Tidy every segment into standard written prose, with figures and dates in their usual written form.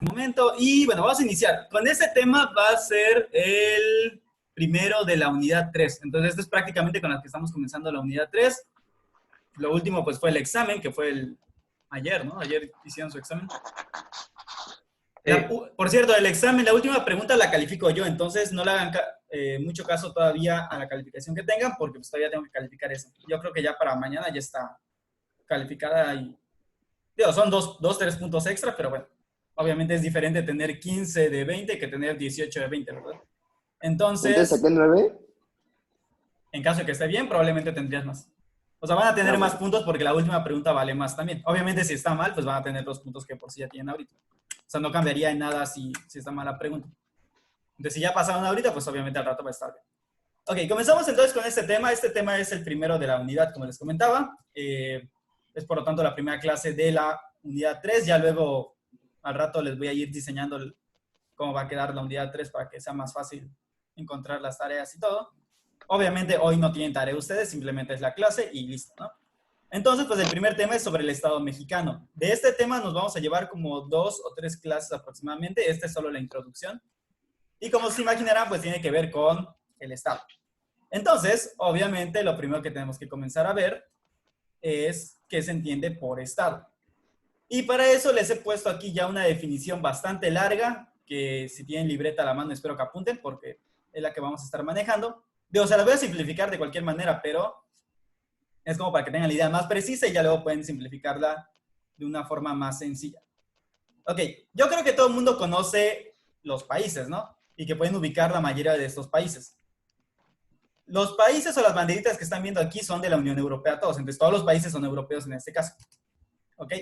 Momento. Y bueno, vamos a iniciar. Con este tema va a ser el primero de la unidad 3. Entonces, esto es prácticamente con la que estamos comenzando la unidad 3. Lo último, pues, fue el examen, que fue ayer, ¿no? Ayer hicieron su examen. Por cierto, el examen, la última pregunta la califico yo, entonces no le hagan mucho caso todavía a la calificación que tengan, porque pues, todavía tengo que calificar eso. Yo creo que ya para mañana ya está calificada y, digo, son tres puntos extra, pero bueno, obviamente es diferente tener 15 de 20 que tener 18 de 20, ¿verdad? Entonces Entonces, saqué 9. en caso de que esté bien, probablemente tendrías más. O sea, van a tener más puntos porque la última pregunta vale más también. Obviamente, si está mal, pues van a tener los puntos que por sí ya tienen ahorita. O sea, no cambiaría en nada si está mal la pregunta. Entonces, si ya pasaron ahorita, pues obviamente al rato va a estar bien. Ok, comenzamos entonces con este tema. Este tema es el primero de la unidad, como les comentaba. Es por lo tanto la primera clase de la unidad 3. Ya luego, al rato, les voy a ir diseñando cómo va a quedar la unidad 3 para que sea más fácil encontrar las tareas y todo. Obviamente, hoy no tienen tarea ustedes, simplemente es la clase y listo, ¿no? Entonces, pues el primer tema es sobre el Estado mexicano. De este tema nos vamos a llevar como 2 o 3 clases aproximadamente. Esta es solo la introducción. Y como se imaginarán, pues tiene que ver con el Estado. Entonces, obviamente, lo primero que tenemos que comenzar a ver es qué se entiende por Estado. Y para eso les he puesto aquí ya una definición bastante larga, que si tienen libreta a la mano espero que apunten, porque es la que vamos a estar manejando. Digo, se la voy a simplificar de cualquier manera, pero es como para que tengan la idea más precisa y ya luego pueden simplificarla de una forma más sencilla. Ok, yo creo que todo el mundo conoce los países, ¿no? Y que pueden ubicar la mayoría de estos países. Los países o las banderitas que están viendo aquí son de la Unión Europea todos, entonces todos los países son europeos en este caso. ¿Ok?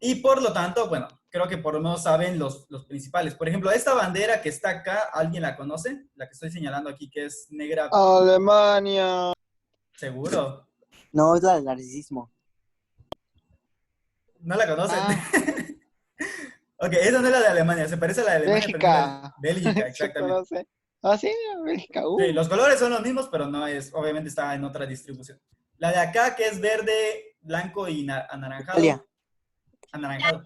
Y por lo tanto, bueno, creo que por lo menos saben los principales. Por ejemplo, esta bandera que está acá, ¿alguien la conoce? La que estoy señalando aquí, que es negra. Alemania. ¿Seguro? No, es la del narcisismo. ¿No la conocen? Ok, esa no es la de Alemania, se parece a la de Alemania. Bélgica. Pero no es Bélgica, Se exactamente. conoce. Ah, sí, Bélgica. Sí, los colores son los mismos, pero no es, obviamente está en otra distribución. La de acá, que es verde, blanco y anaranjado. Italia. Anaranjado.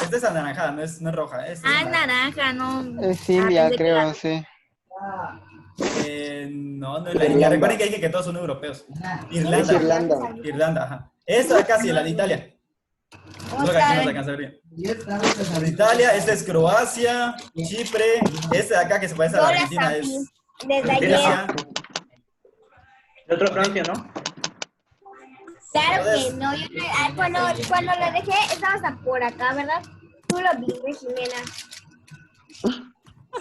Esta es anaranjada, no es roja. Esta es naranja, no. Es India, creo, sí. No es la India. Recuerden que dije que todos son europeos. Irlanda. Es Irlanda. Irlanda, ajá. Esta de acá sí es la de Italia. Es lo que aquí no se alcanza a ver bien. Italia, esta es Croacia, Chipre. Este de acá que se parece a la Argentina es Grecia. De otro Francia, ¿no? Claro que no. Cuando lo dejé, estabas por acá, ¿verdad? Tú lo viste, Jimena.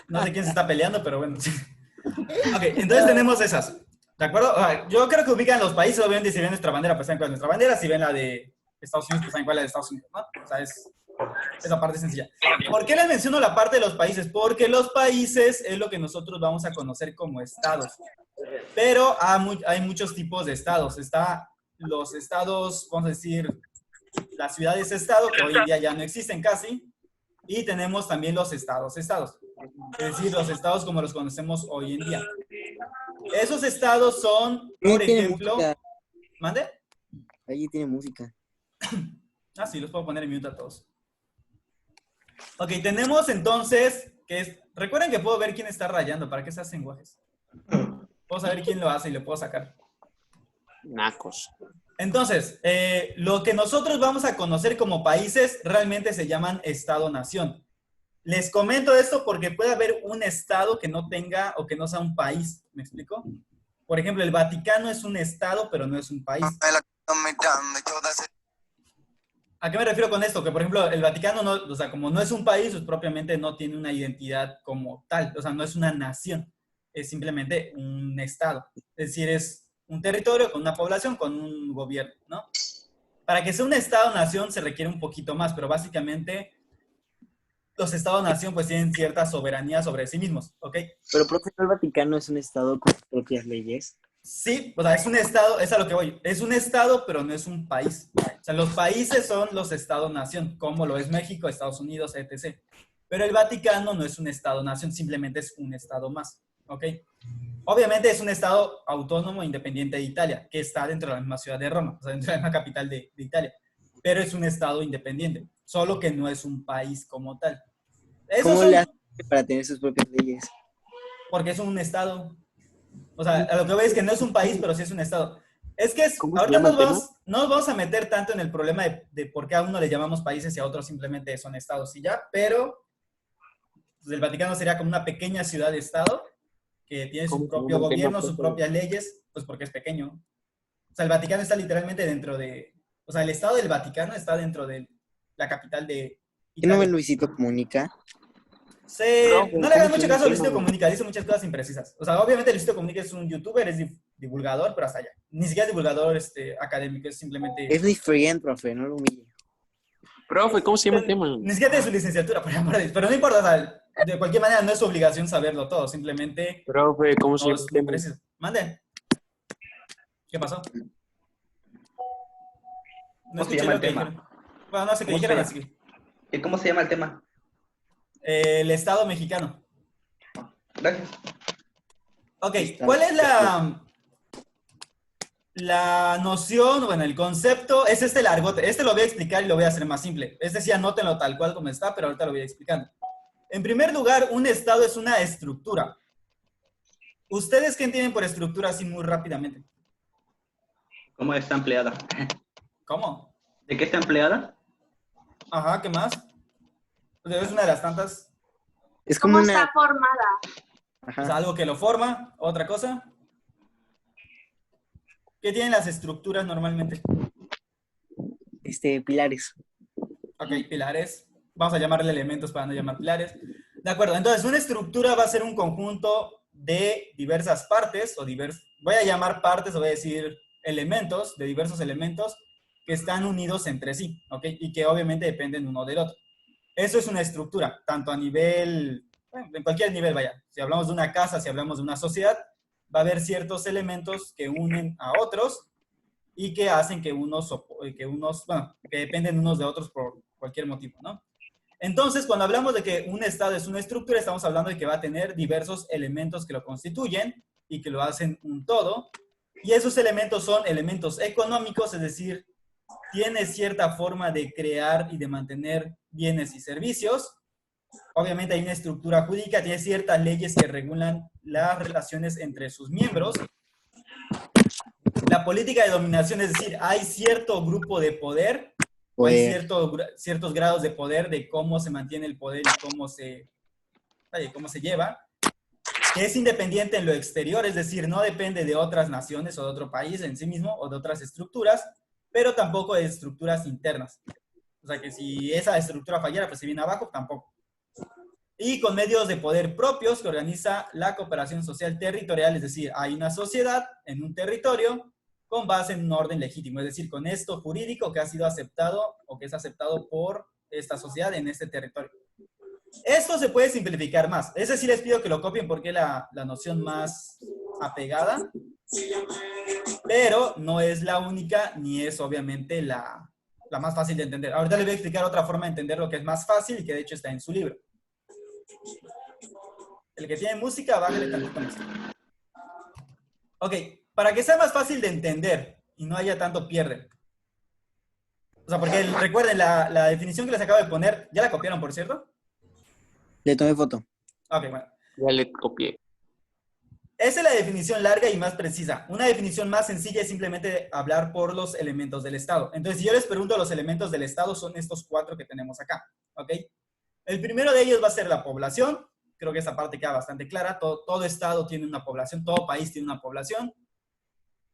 No sé quién se está peleando, pero bueno. Ok, entonces tenemos esas. ¿De acuerdo? Yo creo que ubican los países, obviamente, si ven nuestra bandera, pues saben cuál es nuestra bandera. Si ven la de Estados Unidos, pues saben cuál es la de Estados Unidos, ¿no? O sea, esa parte es sencilla. ¿Por qué les menciono la parte de los países? Porque los países es lo que nosotros vamos a conocer como estados. Pero hay muchos tipos de estados. Está los estados, vamos a decir, las ciudades-estado, que hoy en día ya no existen casi. Y tenemos también los estados-estados. Es decir, los estados como los conocemos hoy en día. Esos estados son, por ejemplo... ¿Mande? Allí tiene música. Ah, sí, los puedo poner en mute a todos. Ok, tenemos entonces, recuerden que puedo ver quién está rayando, ¿para qué se hacen guajes? Puedo saber quién lo hace y le puedo sacar. Nacos. Entonces, lo que nosotros vamos a conocer como países realmente se llaman estado-nación. Les comento esto porque puede haber un estado que no tenga o que no sea un país, ¿me explico? Por ejemplo, el Vaticano es un estado, pero no es un país. ¿A qué me refiero con esto? Que, por ejemplo, el Vaticano, no, o sea, como no es un país, pues propiamente no tiene una identidad como tal. O sea, no es una nación. Es simplemente un estado. Es decir, es un territorio con una población, con un gobierno, ¿no? Para que sea un estado-nación se requiere un poquito más, pero básicamente los estados-nación pues tienen cierta soberanía sobre sí mismos, ¿ok? Pero, profe, ¿el Vaticano es un estado con propias leyes? Sí, o sea, es un estado, es a lo que voy. Es un estado, pero no es un país. O sea, los países son los estados-nación, como lo es México, Estados Unidos, etc. Pero el Vaticano no es un estado-nación, simplemente es un estado más, ¿ok? Obviamente es un estado autónomo e independiente de Italia, que está dentro de la misma ciudad de Roma, o sea, dentro de la misma capital de Italia. pero es un estado independiente, solo que no es un país como tal. Esos ¿Cómo son le hace para tener sus propias leyes? porque es un estado. O sea, a lo que voy es que no es un país, pero sí es un estado. Es que ¿Cómo se ahorita llama el tema? no nos vamos a meter tanto en el problema de por qué a uno le llamamos países y a otros simplemente son estados y ya, pero pues, el Vaticano sería como una pequeña ciudad-estado que tiene su ¿Cómo se propio llama el tema, gobierno, por sus favor? propias leyes, pues porque es pequeño. O sea, el Vaticano está literalmente dentro de... O sea, el estado del Vaticano está dentro de la capital de ¿Qué no ven Italia. Luisito Comunica? No le hagan ¿Cómo se mucho llama caso a el Luisito tema? Comunica, dice muchas cosas imprecisas. O sea, obviamente Luisito Comunica es un youtuber, es divulgador, pero hasta allá. Ni siquiera es divulgador académico, es simplemente... Es mi friend, profe, no lo humille. Profe, ¿cómo se llama el tema? Ni siquiera tiene su licenciatura, por amor de Dios. Pero no importa, o sea, de cualquier manera no es su obligación saberlo todo, simplemente Profe, ¿cómo se no llama el es muy tema? preciso. Mande. ¿Qué pasó? No ¿Cómo se escuché llama lo el que tema? dijeron. Bueno, no sé qué ¿Cómo se dijeron, llama? así que... ¿Y cómo se llama el tema? El Estado mexicano. Gracias. Ok, Está ¿cuál es perfecto. la noción, bueno, el concepto? Es este largote. Este lo voy a explicar y lo voy a hacer más simple. Este sí anótenlo tal cual como está, pero ahorita lo voy explicando. En primer lugar, un estado es una estructura. ¿Ustedes qué entienden por estructura así muy rápidamente? ¿Cómo está empleada? ¿Cómo? ¿De qué está empleada? Ajá, ¿qué más? Pues es una de las tantas. Es como ¿Cómo una... está formada? O sea, Ajá. algo que lo forma. Otra cosa. ¿Qué tienen las estructuras normalmente? Pilares. Ok, pilares. Vamos a llamarle elementos para no llamar pilares. De acuerdo, entonces una estructura va a ser un conjunto de diversas partes, voy a llamar partes o voy a decir elementos, de diversos elementos que están unidos entre sí, ¿ok? Y que obviamente dependen uno del otro. Eso es una estructura, tanto a nivel, bueno, en cualquier nivel, vaya. Si hablamos de una casa, si hablamos de una sociedad, va a haber ciertos elementos que unen a otros y que hacen que que dependen unos de otros por cualquier motivo, ¿no? Entonces, cuando hablamos de que un estado es una estructura, estamos hablando de que va a tener diversos elementos que lo constituyen y que lo hacen un todo. Y esos elementos son elementos económicos, es decir, tiene cierta forma de crear y de mantener bienes y servicios. Obviamente hay una estructura jurídica, tiene ciertas leyes que regulan las relaciones entre sus miembros. La política de dominación, es decir, hay cierto grupo de poder o hay Pues, ciertos grados de poder de cómo se mantiene el poder y cómo se lleva, que es independiente en lo exterior, es decir, no depende de otras naciones o de otro país en sí mismo o de otras estructuras, pero tampoco de estructuras internas. O sea que si esa estructura fallara, pues se viene abajo, tampoco. Y con medios de poder propios que organiza la cooperación social territorial, es decir, hay una sociedad en un territorio con base en un orden legítimo, es decir, con esto jurídico que ha sido aceptado o que es aceptado por esta sociedad en este territorio. Esto se puede simplificar más. Ese sí les pido que lo copien porque es la noción más apegada, pero no es la única ni es obviamente la más fácil de entender. Ahorita les voy a explicar otra forma de entender lo que es más fácil y que de hecho está en su libro. El que tiene música, bájale tantito música. Ok, para que sea más fácil de entender y no haya tanto pierde. O sea, porque recuerden, la definición que les acabo de poner, ¿ya la copiaron, por cierto? le tomé foto. Ok, bueno. Ya le copié. Esa es la definición larga y más precisa. Una definición más sencilla es simplemente hablar por los elementos del Estado. Entonces, si yo les pregunto, los elementos del Estado son estos 4 que tenemos acá, ¿ok? El primero de ellos va a ser la población. Creo que esa parte queda bastante clara. Todo Estado tiene una población, todo país tiene una población.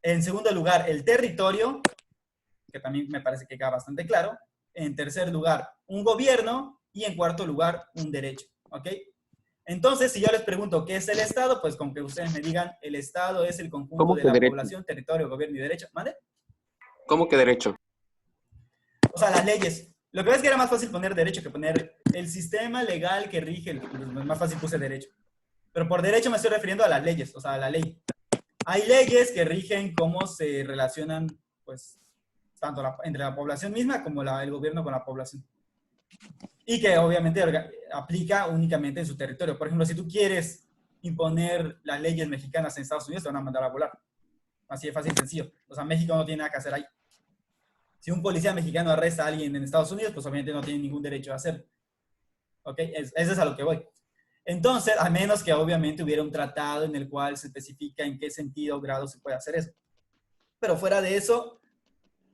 En segundo lugar, el territorio, que también me parece que queda bastante claro. En tercer lugar, un gobierno. Y en cuarto lugar, un derecho, ¿ok? Entonces, si yo les pregunto qué es el Estado, pues con que ustedes me digan, el Estado es el conjunto ¿Cómo de que la derecho? población, territorio, gobierno y derecho. ¿Vale? ¿Cómo que derecho? O sea, las leyes. Lo que pasa es que era más fácil poner derecho que poner el sistema legal que rige. Más fácil puse derecho. Pero por derecho me estoy refiriendo a las leyes, o sea, a la ley. Hay leyes que rigen cómo se relacionan, pues, tanto entre la población misma como el gobierno con la población. Y que obviamente aplica únicamente en su territorio. Por ejemplo, si tú quieres imponer las leyes mexicanas en Estados Unidos, te van a mandar a volar. Así de fácil y sencillo. O sea, México no tiene nada que hacer ahí. Si un policía mexicano arresta a alguien en Estados Unidos, pues obviamente no tiene ningún derecho a hacerlo. ¿Ok? Eso es a lo que voy. Entonces, a menos que obviamente hubiera un tratado en el cual se especifica en qué sentido o grado se puede hacer eso. Pero fuera de eso,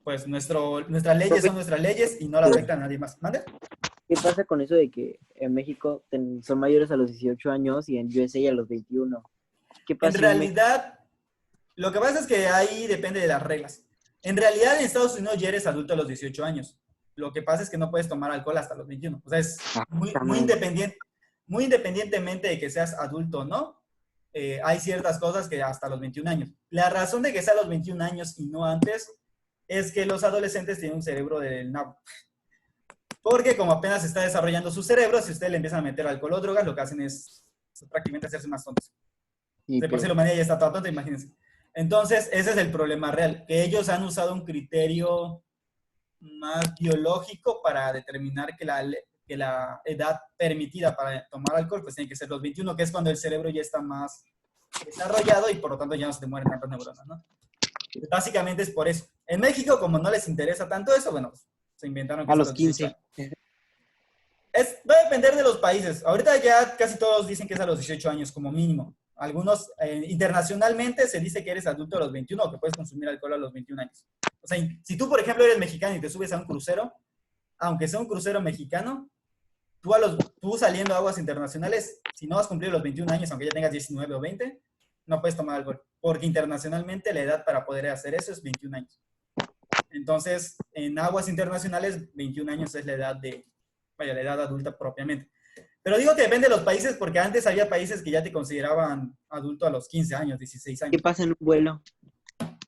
pues nuestras leyes son nuestras leyes y no las afectan a nadie más. ¿Mande? ¿Qué pasa con eso de que en México son mayores a los 18 años y en USA a los 21? ¿Qué pasa En realidad, lo que pasa es que ahí depende de las reglas. En realidad, en Estados Unidos ya eres adulto a los 18 años. Lo que pasa es que no puedes tomar alcohol hasta los 21. O sea, es muy independiente. Muy independientemente de que seas adulto o no, hay ciertas cosas que hasta los 21 años. La razón de que sea a los 21 años y no antes es que los adolescentes tienen un cerebro del nabo. Porque como apenas está desarrollando su cerebro, si ustedes le empiezan a meter alcohol o drogas, lo que hacen es prácticamente hacerse más tontos. De por sí la humanidad ya está toda tonta, imagínense. Entonces, ese es el problema real, que ellos han usado un criterio más biológico para determinar que la edad permitida para tomar alcohol pues tiene que ser los 21, que es cuando el cerebro ya está más desarrollado y por lo tanto ya no se te mueren tantas neuronas, ¿no? Básicamente es por eso. En México, como no les interesa tanto eso, bueno, pues, se inventaron que a los 15? Va a depender de los países. Ahorita ya casi todos dicen que es a los 18 años como mínimo. Algunos, internacionalmente se dice que eres adulto a los 21 o que puedes consumir alcohol a los 21 años. O sea, si tú, por ejemplo, eres mexicano y te subes a un crucero, aunque sea un crucero mexicano, tú saliendo a aguas internacionales, si no has cumplido los 21 años, aunque ya tengas 19 o 20, no puedes tomar alcohol. Porque internacionalmente la edad para poder hacer eso es 21 años. Entonces, en aguas internacionales, 21 años es la edad la edad adulta propiamente. Pero digo que depende de los países, porque antes había países que ya te consideraban adulto a los 15 años, 16 años. ¿Qué pasa en un vuelo?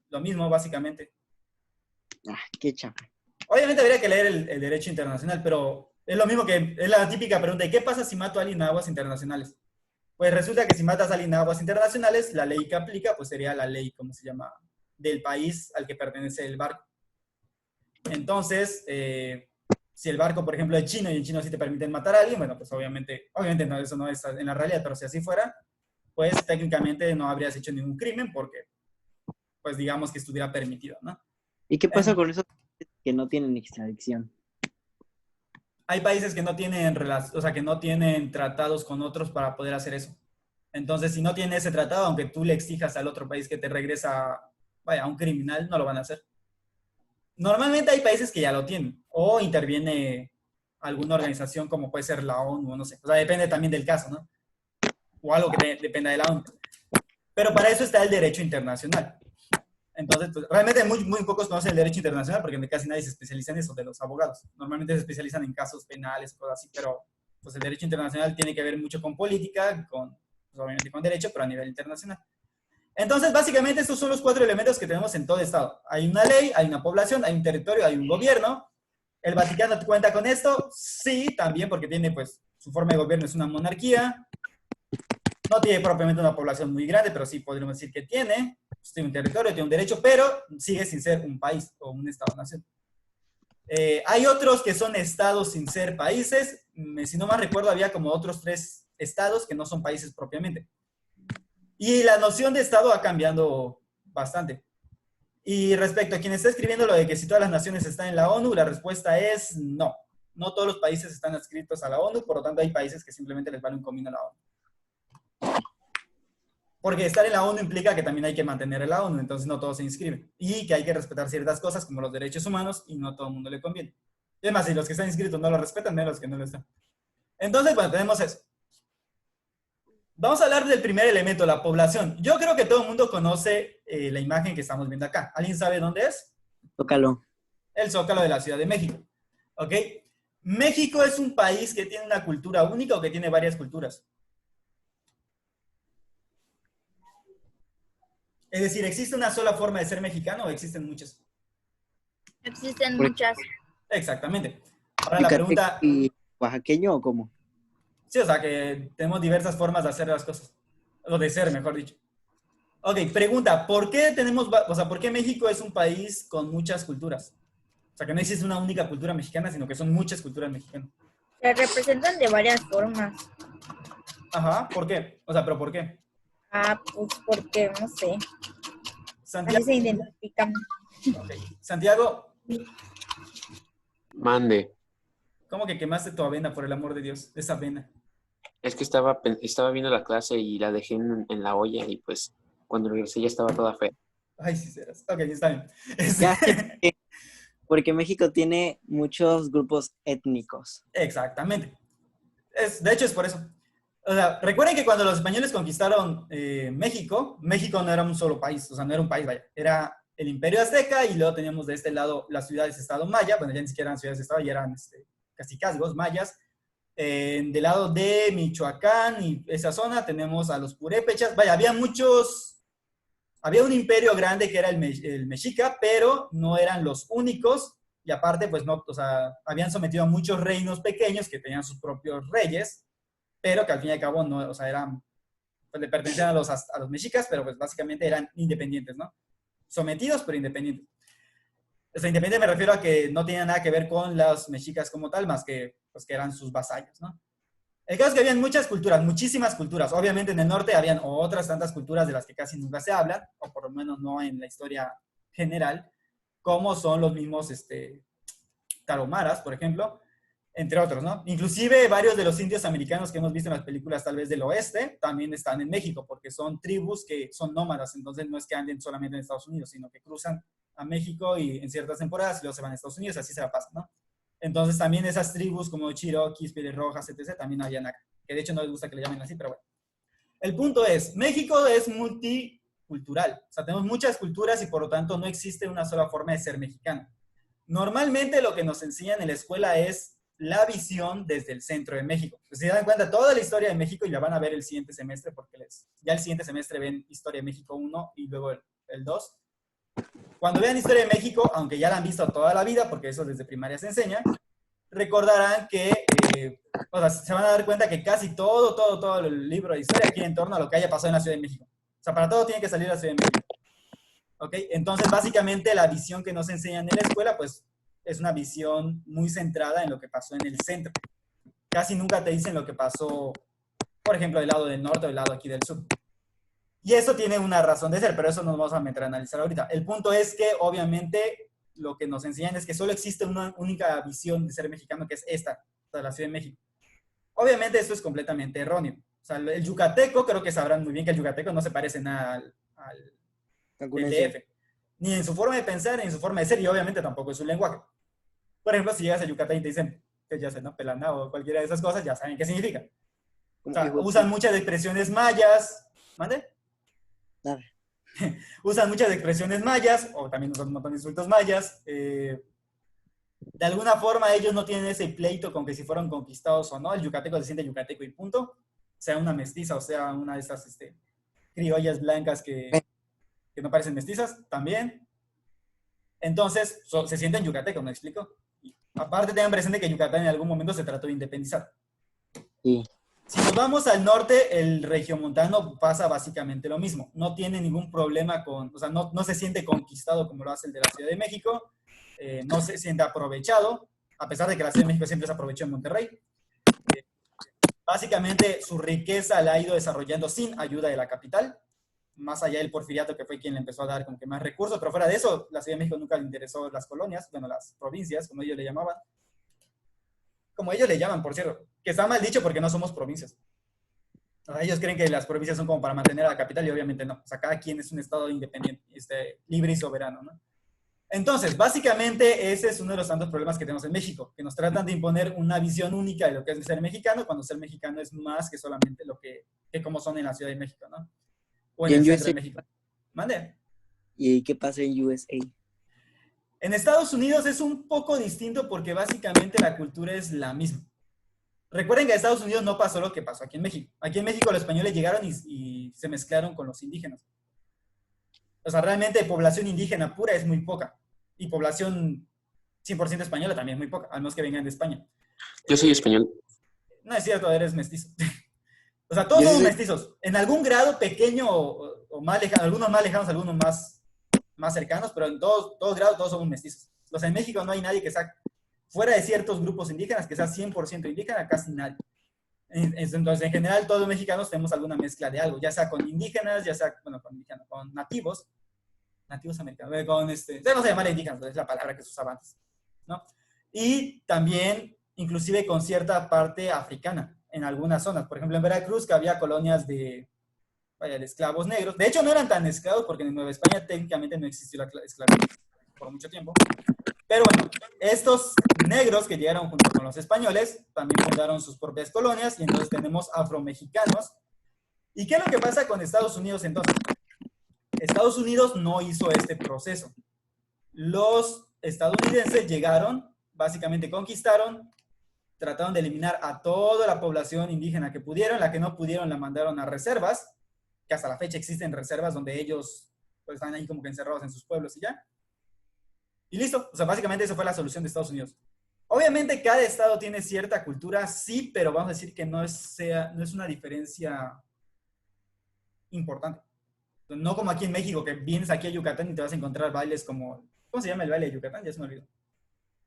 Lo mismo, básicamente. Qué chafa. Obviamente habría que leer el derecho internacional, pero es lo mismo que es la típica pregunta, ¿y qué pasa si mato a alguien en aguas internacionales? Pues resulta que si matas a alguien en aguas internacionales, la ley que aplica pues sería la ley, ¿cómo se llama?, del país al que pertenece el barco. Entonces, si el barco, por ejemplo, es chino y en chino sí te permiten matar a alguien, bueno, pues obviamente no, eso no es en la realidad, pero si así fuera, pues técnicamente no habrías hecho ningún crimen porque, pues digamos que estuviera permitido, ¿no? ¿Y qué pasa con esos que no tienen extradición? Hay países que no tienen que no tienen tratados con otros para poder hacer eso. Entonces, si no tiene ese tratado, aunque tú le exijas al otro país que te regresa, a un criminal, no lo van a hacer. Normalmente hay países que ya lo tienen, o interviene alguna organización como puede ser la ONU, no sé. O sea, depende también del caso, ¿no? O algo que dependa de la ONU. Pero para eso está el derecho internacional. Entonces, pues, realmente muy pocos conocen el derecho internacional porque casi nadie se especializa en eso, de los abogados. Normalmente se especializan en casos penales o cosas así, pero pues el derecho internacional tiene que ver mucho con política, pues, obviamente con derecho, pero a nivel internacional. Entonces, básicamente, estos son los 4 elementos que tenemos en todo Estado. Hay una ley, hay una población, hay un territorio, hay un gobierno. ¿El Vaticano cuenta con esto? Sí, también, porque tiene, pues, su forma de gobierno es una monarquía. No tiene propiamente una población muy grande, pero sí podríamos decir que tiene. Pues, tiene un territorio, tiene un derecho, pero sigue sin ser un país o un Estado-nación. Hay otros que son estados sin ser países. Si no mal recuerdo, había como otros 3 estados que no son países propiamente. Y la noción de Estado va cambiando bastante. Y respecto a quien está escribiendo lo de que si todas las naciones están en la ONU, la respuesta es no. No todos los países están adscritos a la ONU, por lo tanto hay países que simplemente les vale un comino a la ONU. Porque estar en la ONU implica que también hay que mantener a la ONU, entonces no todos se inscriben. Y que hay que respetar ciertas cosas como los derechos humanos y no a todo el mundo le conviene. Y además, si los que están inscritos no lo respetan, menos los que no lo están. Entonces, bueno, tenemos eso. Vamos a hablar del primer elemento, la población. Yo creo que todo el mundo conoce la imagen que estamos viendo acá. ¿Alguien sabe dónde es? Zócalo. El Zócalo de la Ciudad de México. ¿Ok? ¿México es un país que tiene una cultura única o que tiene varias culturas? Es decir, ¿existe una sola forma de ser mexicano o existen muchas? Existen muchas. Exactamente. Ahora la pregunta... ¿Y oaxaqueño o cómo? Sí, o sea, que tenemos diversas formas de hacer las cosas. O de ser, mejor dicho. Ok, pregunta, ¿por qué México es un país con muchas culturas? O sea, que no existe una única cultura mexicana, sino que son muchas culturas mexicanas. Se representan de varias formas. Ajá, ¿por qué? O sea, ¿pero por qué? Pues porque, no sé, así Santiago, se identifican. ok. Santiago, Mande. ¿Cómo que quemaste tu avena, por el amor de Dios? Esa avena. Es que estaba viendo la clase y la dejé en la olla y pues cuando regresé ya estaba toda fea. Ay, sí, serás. Ok, está bien. Ya sé porque México tiene muchos grupos étnicos. Exactamente. De hecho, es por eso. O sea, recuerden que cuando los españoles conquistaron México, México no era un solo país, o sea, no era un país, vaya. Era el Imperio Azteca y luego teníamos de este lado las ciudades-estado maya, bueno, ya ni siquiera eran ciudades-estado, ya eran cacicazgos mayas. Del lado de Michoacán y esa zona tenemos a los purépechas. Vaya, había un imperio grande que era el mexica, pero no eran los únicos. Y aparte, pues no, o sea, habían sometido a muchos reinos pequeños que tenían sus propios reyes, pero que al fin y al cabo no, o sea, eran, pues le pertenecían a los mexicas, pero pues básicamente eran independientes, ¿no? Sometidos, pero independientes. O sea, independiente me refiero a que no tenía nada que ver con los mexicas como tal, más que, pues, que eran sus vasallos, ¿no? El caso es que habían muchas culturas, muchísimas culturas. Obviamente en el norte habían otras tantas culturas de las que casi nunca se hablan, o por lo menos no en la historia general, como son los mismos taromaras, por ejemplo, entre otros, ¿no? Inclusive varios de los indios americanos que hemos visto en las películas tal vez del oeste también están en México, porque son tribus que son nómadas, entonces no es que anden solamente en Estados Unidos, sino que cruzan a México y en ciertas temporadas y luego se van a Estados Unidos, así se la pasan, ¿no? Entonces también esas tribus como Cherokees, Pieles Rojas, etc., también habían acá, que de hecho no les gusta que le llamen así, pero bueno. El punto es, México es multicultural, o sea, tenemos muchas culturas y por lo tanto no existe una sola forma de ser mexicano. Normalmente lo que nos enseñan en la escuela es la visión desde el centro de México. Pues si se dan cuenta, toda la historia de México, y la van a ver el siguiente semestre, porque ya el siguiente semestre ven Historia de México 1 y luego el 2. Cuando vean Historia de México, aunque ya la han visto toda la vida, porque eso desde primaria se enseña, recordarán que, o sea, se van a dar cuenta que casi todo el libro de historia gira en torno a lo que haya pasado en la Ciudad de México. O sea, para todo tiene que salir la Ciudad de México. ¿Ok? Entonces, básicamente, la visión que nos enseñan en la escuela, pues, es una visión muy centrada en lo que pasó en el centro. Casi nunca te dicen lo que pasó, por ejemplo, del lado del norte o del lado aquí del sur. Y eso tiene una razón de ser, pero eso no nos vamos a meter a analizar ahorita. El punto es que, obviamente, lo que nos enseñan es que solo existe una única visión de ser mexicano, que es esta, de la Ciudad de México. Obviamente, esto es completamente erróneo. O sea, el yucateco, creo que sabrán muy bien que el yucateco no se parece nada al DF. Ni en su forma de pensar, ni en su forma de ser, y obviamente tampoco en su lenguaje. Por ejemplo, si llegas a Yucatán y te dicen, que ya sé, ¿no? Pelana o cualquiera de esas cosas, ya saben qué significa. O sea, usan muchas expresiones mayas. ¿Mande? Nada. Usan muchas expresiones mayas, o también usan un montón de insultos mayas. De alguna forma, ellos no tienen ese pleito con que si fueron conquistados o no. El yucateco se siente yucateco y punto. Sea una mestiza o sea una de esas criollas blancas que no parecen mestizas, también. Entonces, se sienten yucatecos, ¿me explico? Y aparte, tengan presente que Yucatán en algún momento se trató de independizar. Sí. Si nos vamos al norte, el regiomontano pasa básicamente lo mismo. No tiene ningún problema con, o sea, no se siente conquistado como lo hace el de la Ciudad de México, no se siente aprovechado, a pesar de que la Ciudad de México siempre se aprovechó en Monterrey. Básicamente, su riqueza la ha ido desarrollando sin ayuda de la capital, más allá del porfiriato, que fue quien le empezó a dar como que más recursos, pero fuera de eso, la Ciudad de México nunca le interesó las colonias, bueno, las provincias, como ellos le llamaban. Como ellos le llaman, por cierto, que está mal dicho porque no somos provincias. O sea, ellos creen que las provincias son como para mantener a la capital y obviamente no. O sea, cada quien es un estado independiente, libre y soberano, ¿no? Entonces, básicamente, ese es uno de los tantos problemas que tenemos en México, que nos tratan de imponer una visión única de lo que es ser mexicano, cuando ser mexicano es más que solamente lo que como son en la Ciudad de México, ¿no? O en el centro de México. ¿Mande? ¿Y qué pasa en USA? En Estados Unidos es un poco distinto porque básicamente la cultura es la misma. Recuerden que en Estados Unidos no pasó lo que pasó aquí en México. Aquí en México los españoles llegaron y se mezclaron con los indígenas. O sea, realmente población indígena pura es muy poca. Y población 100% española también es muy poca, al menos que vengan de España. Yo soy español. No es cierto, eres mestizo. O sea, todos somos mestizos. En algún grado pequeño o más lejano, algunos más lejanos, algunos más cercanos, pero en todos grados todos somos mestizos. O sea, en México no hay nadie que sea, fuera de ciertos grupos indígenas, que sea 100% indígena, casi nadie. Entonces, en general, todos los mexicanos tenemos alguna mezcla de algo, ya sea con indígenas, ya sea, bueno, con nativos americanos, vamos a llamar indígenas, es la palabra que se usaba antes, ¿no? y también inclusive con cierta parte africana en algunas zonas. Por ejemplo, en Veracruz, que había colonias de esclavos negros. De hecho, no eran tan esclavos porque en Nueva España técnicamente no existió la esclavitud por mucho tiempo. Pero bueno, estos negros que llegaron junto con los españoles también fundaron sus propias colonias y entonces tenemos afromexicanos. ¿Y qué es lo que pasa con Estados Unidos entonces? Estados Unidos no hizo este proceso. Los estadounidenses llegaron, básicamente conquistaron, trataron de eliminar a toda la población indígena que pudieron, la que no pudieron la mandaron a reservas, que hasta la fecha existen reservas donde ellos pues, están ahí como que encerrados en sus pueblos y ya. Y listo, o sea, básicamente esa fue la solución de Estados Unidos. Obviamente cada estado tiene cierta cultura, sí, pero vamos a decir que no es una diferencia importante. No como aquí en México, que vienes aquí a Yucatán y te vas a encontrar bailes como, ¿cómo se llama el baile de Yucatán? Ya se me olvidó.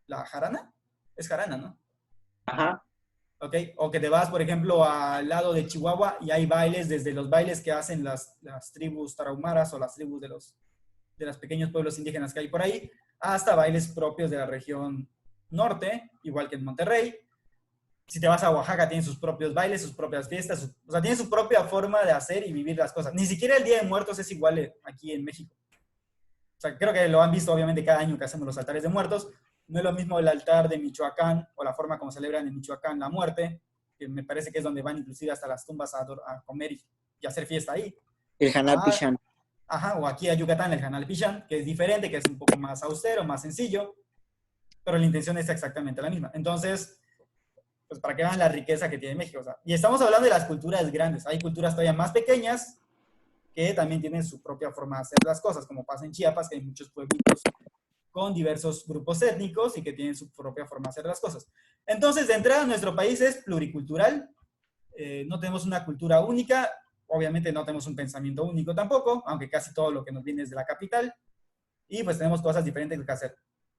¿La jarana? Es jarana, ¿no? Ajá. ¿Ok? O que te vas, por ejemplo, al lado de Chihuahua y hay bailes, desde los bailes que hacen las tribus tarahumaras o las tribus de los pequeños pueblos indígenas que hay por ahí, hasta bailes propios de la región norte, igual que en Monterrey. Si te vas a Oaxaca, tienen sus propios bailes, sus propias fiestas, o sea, tienen su propia forma de hacer y vivir las cosas. Ni siquiera el Día de Muertos es igual aquí en México. O sea, creo que lo han visto obviamente cada año que hacemos los altares de muertos. No es lo mismo el altar de Michoacán o la forma como celebran en Michoacán la muerte, que me parece que es donde van inclusive hasta las tumbas a comer y hacer fiesta ahí. El Hanal Pichán. Ajá, o aquí a Yucatán el Hanal Pichán, que es diferente, que es un poco más austero, más sencillo, pero la intención es exactamente la misma. Entonces, pues para que vean la riqueza que tiene México. O sea, y estamos hablando de las culturas grandes. Hay culturas todavía más pequeñas que también tienen su propia forma de hacer las cosas, como pasa en Chiapas, que hay muchos pueblitos con diversos grupos étnicos y que tienen su propia forma de hacer las cosas. Entonces, de entrada, nuestro país es pluricultural. No tenemos una cultura única. Obviamente no tenemos un pensamiento único tampoco, aunque casi todo lo que nos viene es de la capital. Y pues tenemos cosas diferentes que hacer.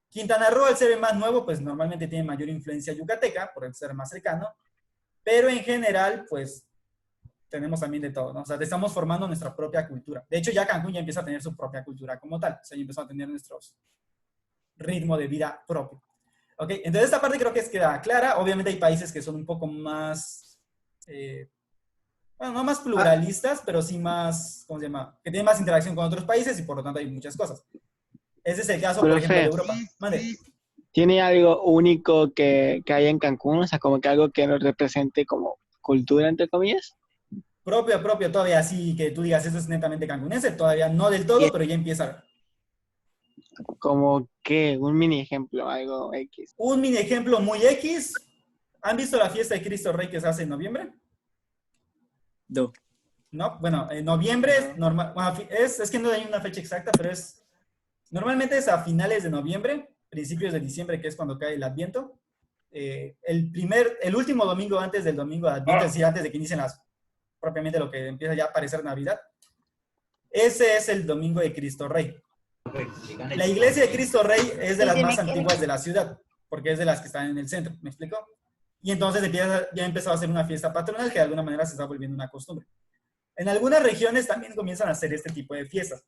Quintana Roo, al ser el más nuevo, pues normalmente tiene mayor influencia yucateca, por el ser más cercano. Pero en general, pues tenemos también de todo, ¿no? O sea, estamos formando nuestra propia cultura. De hecho, ya Cancún ya empieza a tener su propia cultura como tal. O sea, ya empezó a tener nuestros ritmo de vida propio. ¿Ok? Entonces, esta parte creo que queda clara. Obviamente hay países que son un poco más, bueno, no más pluralistas, pero sí más, ¿cómo se llama? Que tienen más interacción con otros países y por lo tanto hay muchas cosas. Ese es el caso, por ejemplo, de Europa. Mande. ¿Tiene algo único que hay en Cancún? O sea, como que algo que nos represente como cultura, entre comillas. Propio, todavía así que tú digas, eso es netamente cancunense, todavía no del todo, pero ya empieza. Como que un mini ejemplo, algo X. Un mini ejemplo muy X. ¿Han visto la fiesta de Cristo Rey que se hace en noviembre? No. No, bueno, en noviembre es normal, bueno, es que no hay una fecha exacta, pero normalmente es a finales de noviembre, principios de diciembre, que es cuando cae el Adviento. El último domingo antes del domingo de Adviento, es decir, antes de que inicien propiamente lo que empieza ya a parecer Navidad. Ese es el domingo de Cristo Rey. La iglesia de Cristo Rey es de las más antiguas de la ciudad, porque es de las que están en el centro, ¿me explico? Y entonces ya empezó a hacer una fiesta patronal que de alguna manera se está volviendo una costumbre. En algunas regiones también comienzan a hacer este tipo de fiestas.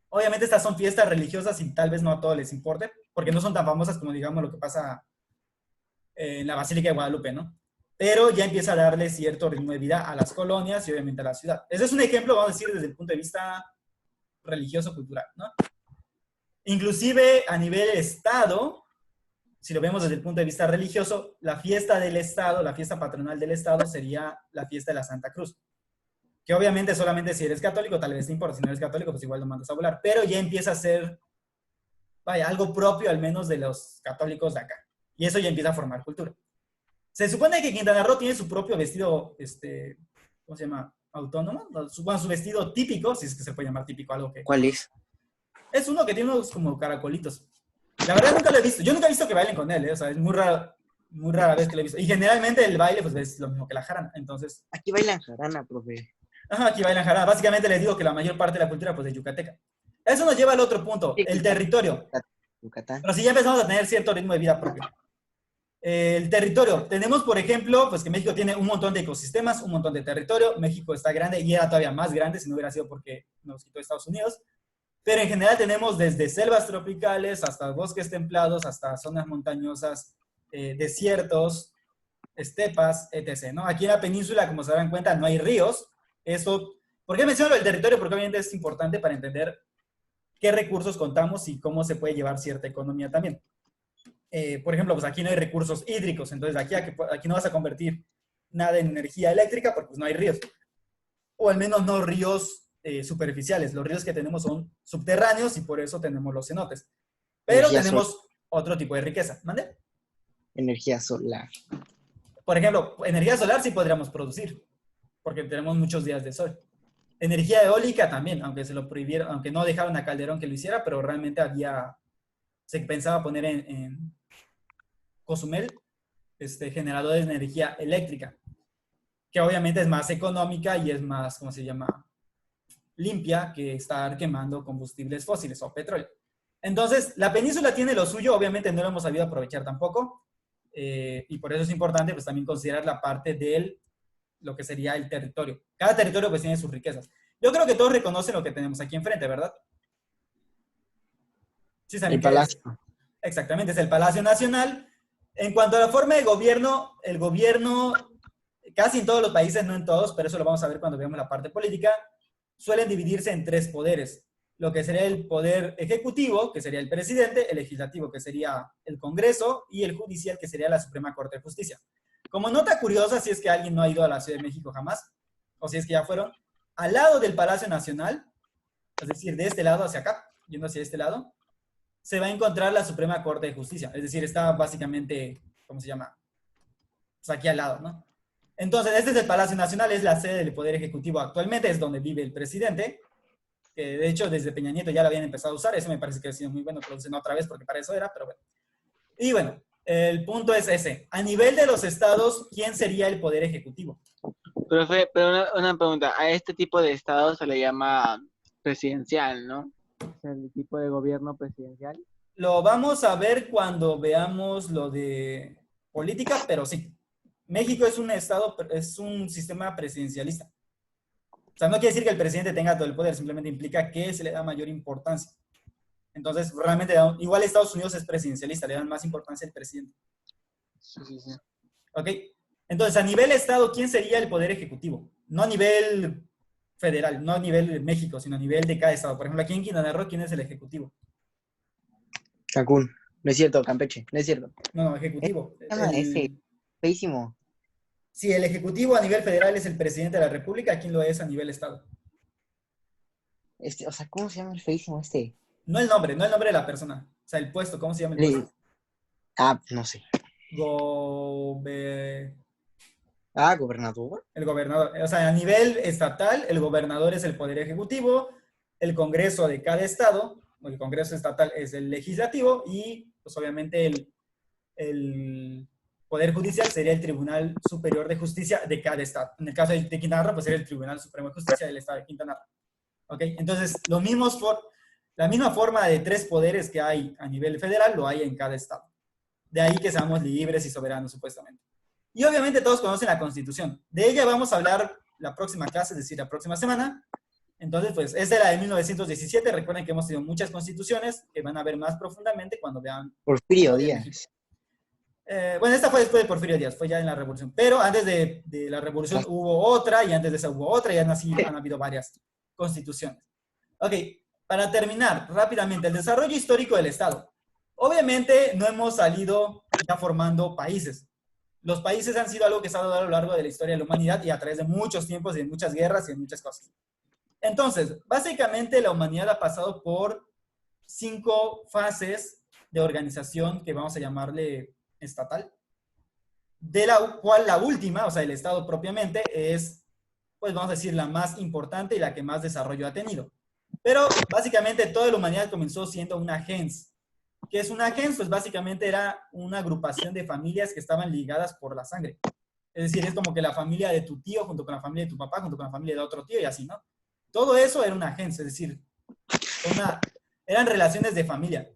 Obviamente estas son fiestas religiosas y tal vez no a todos les importe, porque no son tan famosas como digamos lo que pasa en la Basílica de Guadalupe, ¿no? Pero ya empieza a darle cierto ritmo de vida a las colonias y obviamente a la ciudad. Ese es un ejemplo, vamos a decir, desde el punto de vista religioso-cultural, ¿no? Inclusive a nivel Estado, si lo vemos desde el punto de vista religioso, la fiesta del Estado, la fiesta patronal del Estado sería la fiesta de la Santa Cruz. Que obviamente solamente si eres católico tal vez te importa, si no eres católico pues igual lo mandas a volar. Pero ya empieza a ser, vaya, algo propio al menos de los católicos de acá. Y eso ya empieza a formar cultura. Se supone que Quintana Roo tiene su propio vestido, ¿cómo se llama? Autónomo. Su vestido típico, si es que se puede llamar típico algo que... ¿Cuál es? Es uno que tiene unos como caracolitos. La verdad nunca lo he visto. Yo nunca he visto que bailen con él, ¿eh? O sea, es muy rara vez que lo he visto. Y generalmente el baile pues es lo mismo que la jarana. Entonces... Aquí bailan jarana, profe. Ajá, aquí bailan jarana. Básicamente les digo que la mayor parte de la cultura pues es yucateca. Eso nos lleva al otro punto, el territorio. Yucatán. Pero si ya empezamos a tener cierto ritmo de vida propio. El territorio. Tenemos, por ejemplo, pues que México tiene un montón de ecosistemas, un montón de territorio. México está grande y era todavía más grande si no hubiera sido porque nos quitó Estados Unidos. pero en general tenemos desde selvas tropicales hasta bosques templados, hasta zonas montañosas, desiertos, estepas, etc., ¿no? Aquí en la península, como se darán cuenta, no hay ríos. ¿Por qué menciono el territorio? Porque obviamente es importante para entender qué recursos contamos y cómo se puede llevar cierta economía también. Por ejemplo, pues aquí no hay recursos hídricos, entonces aquí no vas a convertir nada en energía eléctrica porque pues no hay ríos. O al menos no ríos superficiales. Los ríos que tenemos son subterráneos y por eso tenemos los cenotes. Pero Energía tenemos otro tipo de riqueza. ¿Mande? Energía solar. Por ejemplo, energía solar sí podríamos producir, porque tenemos muchos días de sol. Energía eólica también, aunque se lo prohibieron, aunque no dejaron a Calderón que lo hiciera, pero realmente se pensaba poner en Cozumel generadores de energía eléctrica, que obviamente es más económica y es más, ¿cómo se llama?, limpia que estar quemando combustibles fósiles o petróleo. Entonces, la península tiene lo suyo, obviamente no lo hemos sabido aprovechar tampoco, y por eso es importante pues también considerar la parte de lo que sería el territorio. Cada territorio pues tiene sus riquezas. Yo creo que todos reconocen lo que tenemos aquí enfrente, ¿verdad? Sí, saben El qué es. palacio. Exactamente, es el Palacio Nacional. En cuanto a la forma de gobierno, el gobierno, casi en todos los países, no en todos, pero eso lo vamos a ver cuando veamos la parte política, suelen dividirse en tres poderes. Lo que sería el poder ejecutivo, que sería el presidente, el legislativo, que sería el Congreso, y el judicial, que sería la Suprema Corte de Justicia. Como nota curiosa, si es que alguien no ha ido a la Ciudad de México jamás, o si es que ya fueron, al lado del Palacio Nacional, es decir, de este lado hacia acá, yendo hacia este lado, se va a encontrar la Suprema Corte de Justicia. Es decir, está básicamente, ¿cómo se llama? Pues aquí al lado, ¿no? Entonces, este es el Palacio Nacional, es la sede del Poder Ejecutivo actualmente, es donde vive el presidente, que de hecho desde Peña Nieto ya lo habían empezado a usar, eso me parece que ha sido muy bueno, que lo usen otra vez porque para eso era, pero bueno. Y bueno, el punto es ese. A nivel de los estados, ¿quién sería el Poder Ejecutivo? Profe, pero una pregunta. A este tipo de estado se le llama presidencial, ¿no? O sea, el tipo de gobierno presidencial. Lo vamos a ver cuando veamos lo de política, pero sí. México es un estado, es un sistema presidencialista. O sea, no quiere decir que el presidente tenga todo el poder, simplemente implica que se le da mayor importancia. Entonces, realmente, igual Estados Unidos es presidencialista, le dan más importancia al presidente. Sí. ¿Ok? Entonces, a nivel estado, ¿quién sería el poder ejecutivo? No a nivel federal, no a nivel de México, sino a nivel de cada estado. Por ejemplo, aquí en Quintana Roo, ¿quién es el ejecutivo? Cancún. No es cierto, Campeche. No es cierto. No, ejecutivo. Ese. Feísimo. Si el ejecutivo a nivel federal es el presidente de la República, ¿quién lo es a nivel estado? O sea, ¿cómo se llama el feísimo este? No el nombre de la persona. O sea, el puesto, ¿cómo se llama el puesto? No sé. ¿Gobernador? El gobernador. O sea, a nivel estatal, el gobernador es el poder ejecutivo, el Congreso de cada estado, el Congreso estatal es el legislativo y, pues obviamente, el Poder Judicial sería el Tribunal Superior de Justicia de cada estado. En el caso de Quintana Roo, pues sería el Tribunal Supremo de Justicia del estado de Quintana Roo. ¿Ok? Entonces, la misma forma de tres poderes que hay a nivel federal, lo hay en cada estado. De ahí que seamos libres y soberanos, supuestamente. Y obviamente todos conocen la Constitución. De ella vamos a hablar la próxima clase, es decir, la próxima semana. Entonces, pues, esta es la de 1917. Recuerden que hemos tenido muchas constituciones que van a ver más profundamente cuando vean. Porfirio Díaz. Bueno, esta fue después de Porfirio Díaz, fue ya en la Revolución. Pero antes de la Revolución hubo otra, y antes de esa hubo otra, y han habido varias constituciones. Ok, para terminar rápidamente, el desarrollo histórico del Estado. Obviamente no hemos salido ya formando países. Los países han sido algo que se ha dado a lo largo de la historia de la humanidad y a través de muchos tiempos y de muchas guerras y de muchas cosas. Entonces, básicamente la humanidad ha pasado por 5 fases de organización que vamos a llamarle estatal, de la cual la última, o sea, el Estado propiamente, es, pues vamos a decir, la más importante y la que más desarrollo ha tenido. Pero básicamente toda la humanidad comenzó siendo una gens. ¿Qué es una gens? Pues básicamente era una agrupación de familias que estaban ligadas por la sangre. Es decir, es como que la familia de tu tío junto con la familia de tu papá, junto con la familia de otro tío y así, ¿no? Todo eso era una gens, es decir, eran relaciones de familia.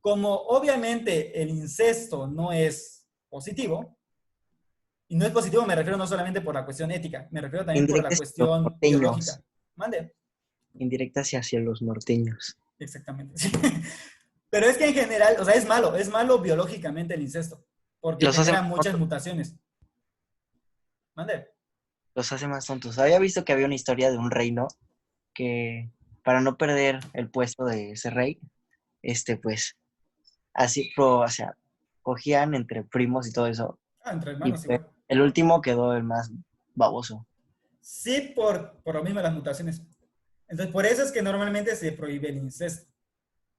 Como obviamente el incesto no es positivo, y no es positivo me refiero no solamente por la cuestión ética, me refiero también por la cuestión biológica. Mande. indirectas y hacia los norteños. Exactamente. Sí. Pero es que en general, o sea, es malo biológicamente el incesto, porque Los hace genera más muchas tontos. mutaciones. Mande. Los hace más tontos. Había visto que había una historia de un reino que para no perder el puesto de ese rey, pues, así, o sea, cogían entre primos y todo eso. Ah, entre Y hermanos pues, igual. el último quedó el más baboso. Sí, por lo mismo de las mutaciones. Entonces, por eso es que normalmente se prohíbe el incesto.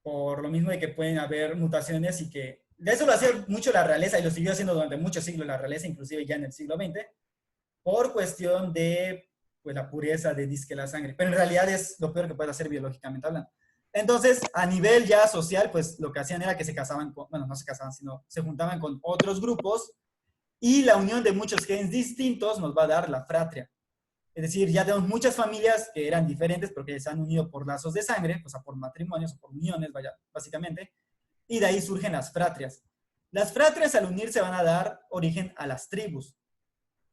Por lo mismo de que pueden haber mutaciones y que... De eso lo hacía mucho la realeza y lo siguió haciendo durante muchos siglos la realeza, inclusive ya en el siglo XX, por cuestión de pues, la pureza de disque la sangre. Pero en realidad es lo peor que puede hacer biológicamente hablando. Entonces, a nivel ya social, pues lo que hacían era que se casaban con... Bueno, no se casaban, sino se juntaban con otros grupos y la unión de muchos genes distintos nos va a dar la fratria. Es decir, ya tenemos muchas familias que eran diferentes porque se han unido por lazos de sangre, o sea, por matrimonios o por uniones, vaya, básicamente, y de ahí surgen las fratrias. Las fratrias al unirse van a dar origen a las tribus.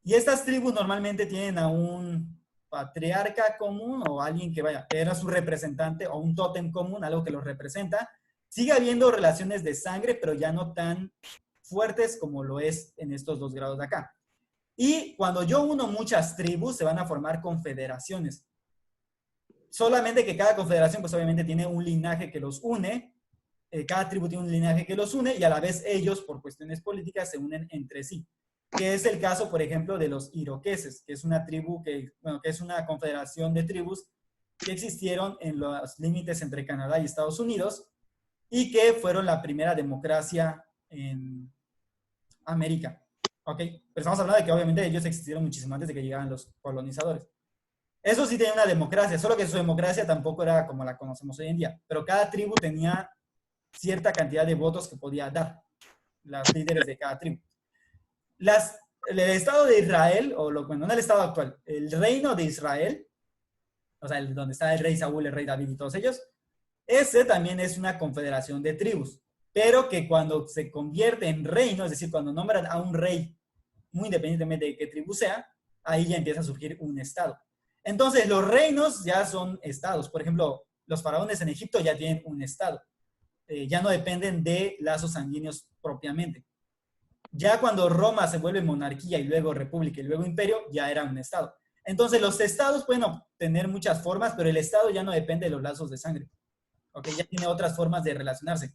Y estas tribus normalmente tienen a un patriarca común o alguien que vaya, que era su representante o un tótem común, algo que los representa. Sigue habiendo relaciones de sangre, pero ya no tan fuertes como lo es en estos 2 grados de acá. Y cuando yo uno muchas tribus, se van a formar confederaciones. Solamente que cada confederación, pues obviamente tiene un linaje que los une, cada tribu tiene un linaje que los une y a la vez ellos, por cuestiones políticas, se unen entre sí. Que es el caso, por ejemplo, de los iroqueses, que es una tribu que es una confederación de tribus que existieron en los límites entre Canadá y Estados Unidos y que fueron la primera democracia en América. ¿Ok? Pero estamos hablando de que obviamente ellos existieron muchísimo antes de que llegaran los colonizadores. Eso sí tenía una democracia, solo que su democracia tampoco era como la conocemos hoy en día. Pero cada tribu tenía cierta cantidad de votos que podía dar los líderes de cada tribu. El Estado de Israel, bueno, no el Estado actual, el Reino de Israel, o sea, donde está el rey Saúl, el rey David y todos ellos, ese también es una confederación de tribus, pero que cuando se convierte en reino, es decir, cuando nombran a un rey, muy independientemente de qué tribu sea, ahí ya empieza a surgir un estado. Entonces, los reinos ya son estados. Por ejemplo, los faraones en Egipto ya tienen un estado. Ya no dependen de lazos sanguíneos propiamente. Ya cuando Roma se vuelve monarquía y luego república y luego imperio, ya era un estado. Entonces, los estados pueden obtener muchas formas, pero el estado ya no depende de los lazos de sangre. ¿Ok? Ya tiene otras formas de relacionarse.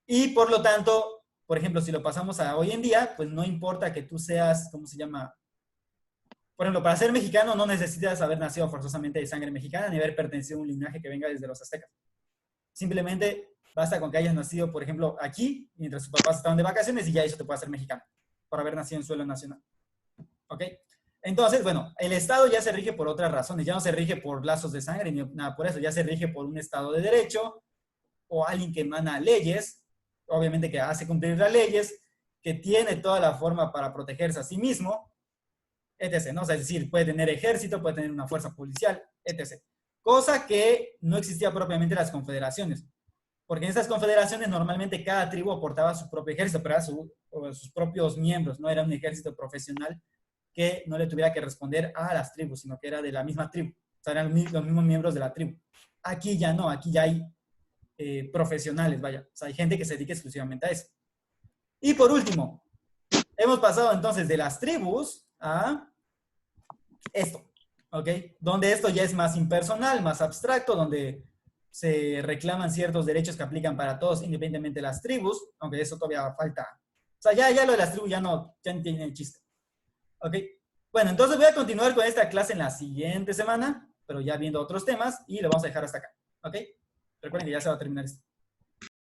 Y por lo tanto, por ejemplo, si lo pasamos a hoy en día, pues no importa que tú seas, ¿cómo se llama? Por ejemplo, para ser mexicano no necesitas haber nacido forzosamente de sangre mexicana ni haber pertenecido a un linaje que venga desde los aztecas. Simplemente basta con que hayas nacido, por ejemplo, aquí, mientras sus papás estaban de vacaciones y ya eso te puede hacer mexicano, por haber nacido en suelo nacional. ¿Ok? Entonces, bueno, el Estado ya se rige por otras razones, ya no se rige por lazos de sangre ni nada por eso, ya se rige por un Estado de Derecho o alguien que emana leyes, obviamente que hace cumplir las leyes, que tiene toda la forma para protegerse a sí mismo, etc. ¿no? O sea, es decir, puede tener ejército, puede tener una fuerza policial, etc. Cosa que no existía propiamente en las confederaciones. Porque en esas confederaciones normalmente cada tribu aportaba su propio ejército, pero era sus propios miembros, no era un ejército profesional que no le tuviera que responder a las tribus, sino que era de la misma tribu. O sea, eran los mismos miembros de la tribu. Aquí ya no, aquí ya hay profesionales, vaya. O sea, hay gente que se dedica exclusivamente a eso. Y por último, hemos pasado entonces de las tribus a esto, ¿ok? Donde esto ya es más impersonal, más abstracto, donde se reclaman ciertos derechos que aplican para todos, independientemente de las tribus, aunque eso todavía falta. O sea, ya lo de las tribus ya no tiene chiste. ¿Ok? Bueno, entonces voy a continuar con esta clase en la siguiente semana, pero ya viendo otros temas, y lo vamos a dejar hasta acá. ¿Ok? Recuerden que ya se va a terminar esto.